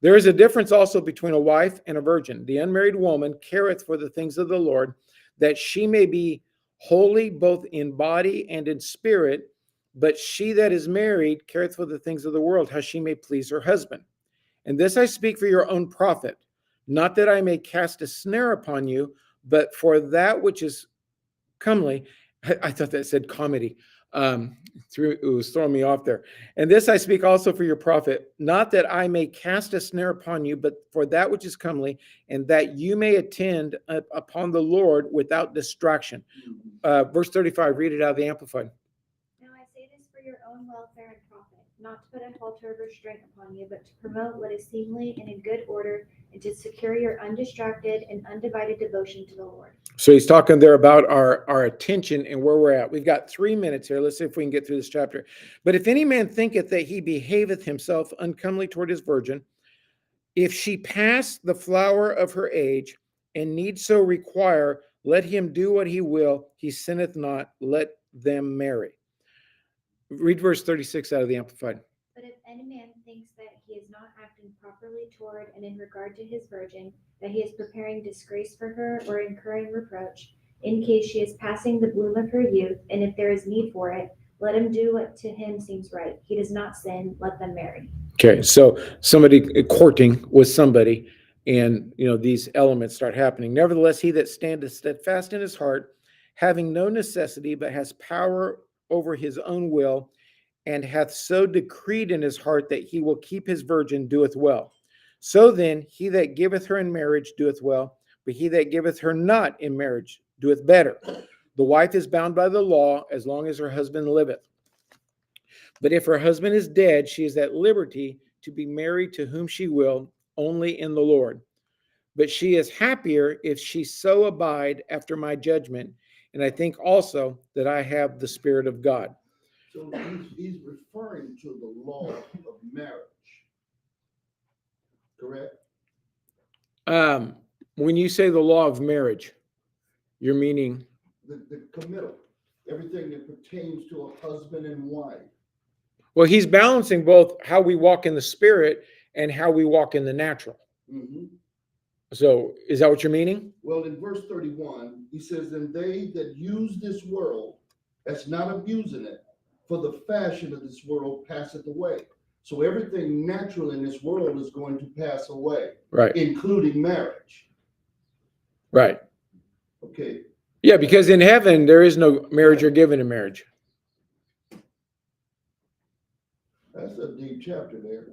There is a difference also between a wife and a virgin. The unmarried woman careth for the things of the Lord, that she may be holy both in body and in spirit. But she that is married careth for the things of the world, how she may please her husband. And this I speak for your own profit, not that I may cast a snare upon you, but for that which is comely. I thought that said comedy. It was throwing me off there. And this I speak also for your profit, not that I may cast a snare upon you, but for that which is comely, and that you may attend upon the Lord without distraction. Verse 35, read it out of the Amplified. Now I say this for your own welfare and profit, not to put a halter of restraint upon you, but to promote what is seemly and in good order, and to secure your undistracted and undivided devotion to the Lord. So he's talking there about our attention and where we're at. We've got 3 minutes here. Let's see if we can get through this chapter. But if any man thinketh that he behaveth himself uncomely toward his virgin, if she pass the flower of her age, and need so require, let him do what he will, he sinneth not, let them marry. Read verse 36 out of the Amplified. But if any man thinks that he is not acting properly toward and in regard to his virgin, that he is preparing disgrace for her or incurring reproach, in case she is passing the bloom of her youth, and if there is need for it, let him do what to him seems right. He does not sin, let them marry. Okay, so somebody courting with somebody, and these elements start happening. Nevertheless, he that standeth steadfast in his heart, having no necessity, but has power over his own will, and hath so decreed in his heart that he will keep his virgin, doeth well. So then, he that giveth her in marriage doeth well, but he that giveth her not in marriage doeth better. The wife is bound by the law as long as her husband liveth. But if her husband is dead, she is at liberty to be married to whom she will, only in the Lord. But she is happier if she so abide after my judgment. And I think also that I have the Spirit of God. So he's referring to the law of marriage, correct? When you say the law of marriage, you're meaning? The committal, everything that pertains to a husband and wife. Well, he's balancing both how we walk in the Spirit and how we walk in the natural. Mm-hmm. So is that what you're meaning? Well, in verse 31, he says, and they that use this world as not abusing it, for the fashion of this world passeth away. So everything natural in this world is going to pass away, Right. including marriage. Right. Okay. Yeah, because in heaven, there is no marriage or given in marriage. That's a deep chapter there.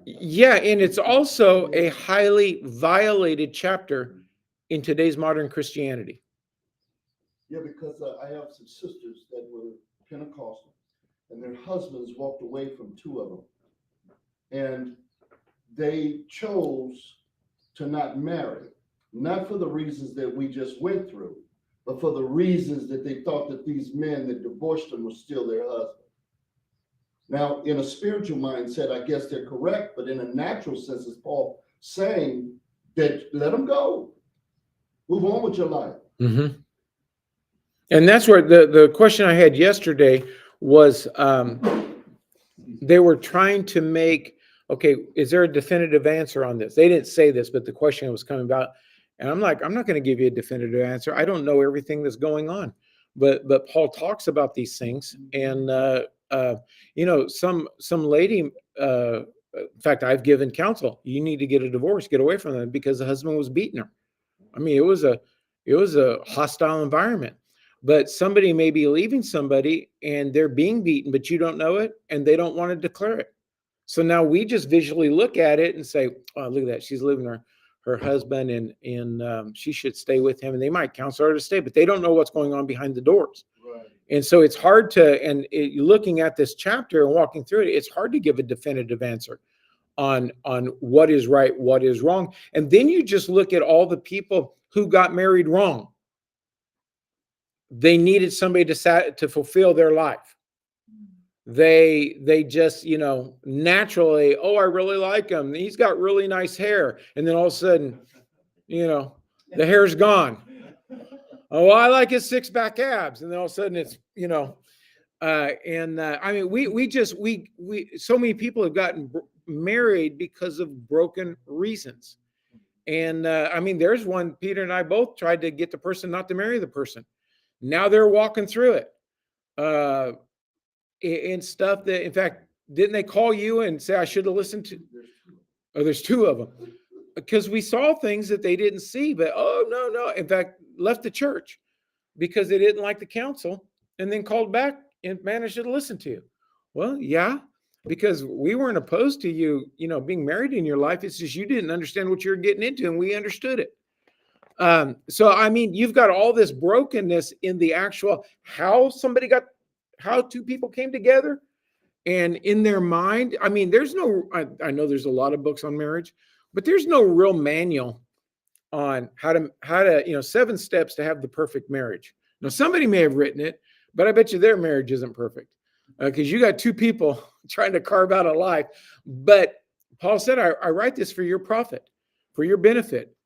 Yeah, and it's also a highly violated chapter in today's modern Christianity. Yeah, because I have some sisters that were Pentecostal, and their husbands walked away from 2 of them. And they chose to not marry, not for the reasons that we just went through, but for the reasons that they thought that these men that divorced them were still their husband. Now, in a spiritual mindset, I guess they're correct, but in a natural sense, is Paul saying that let them go. Move on with your life. Mm-hmm. And that's where the question I had yesterday was they were trying to make okay, is there a definitive answer on this? They didn't say this, but the question was coming about. And I'm like, I'm not going to give you a definitive answer. I don't know everything that's going on. But Paul talks about these things. And, some lady, in fact, I've given counsel. You need to get a divorce, get away from them because the husband was beating her. I mean, it was a hostile environment. But somebody may be leaving somebody and they're being beaten, but you don't know it and they don't want to declare it. So now we just visually look at it and say, oh, look at that. She's leaving her husband and she should stay with him. And they might counsel her to stay, but they don't know what's going on behind the doors. Right. And so it's hard to, looking at this chapter and walking through it, it's hard to give a definitive answer on what is right, what is wrong. And then you just look at all the people who got married wrong. They needed somebody to fulfill their life. They just, naturally, oh, I really like him. He's got really nice hair. And then all of a sudden, the hair's gone. Oh, I like his six pack abs. And then all of a sudden it's, I mean, we so many people have gotten married because of broken reasons. And I mean, there's one, Peter and I both tried to get the person not to marry the person. Now they're walking through it. And stuff that, in fact, didn't they call you and say, I should have listened to? Oh, there's two of them. Because we saw things that they didn't see, but no. In fact, left the church because they didn't like the counsel and then called back and managed to listen to you. Well, yeah, because we weren't opposed to you, being married in your life. It's just you didn't understand what you were getting into and we understood it. So, I mean, you've got all this brokenness in the actual how two people came together and in their mind. I mean, I know there's a lot of books on marriage, but there's no real manual on how to 7 steps to have the perfect marriage. Now, somebody may have written it, but I bet you their marriage isn't perfect because you got two people trying to carve out a life. But Paul said, I write this for your profit, for your benefit.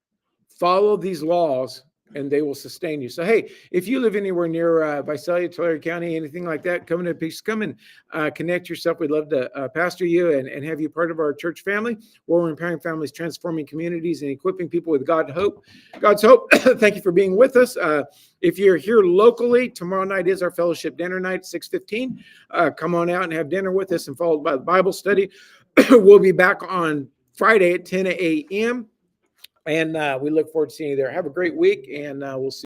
Follow these laws and they will sustain you. So, hey, if you live anywhere near Visalia, Tulare County, anything like that, come and connect yourself. We'd love to pastor you and have you part of our church family, where we're empowering families, transforming communities, and equipping people with God's hope. Thank you for being with us. If you're here locally, tomorrow night is our fellowship dinner night, 6:15. Come on out and have dinner with us and followed by the Bible study. We'll be back on Friday at 10 a.m. And we look forward to seeing you there. Have a great week, and we'll see you.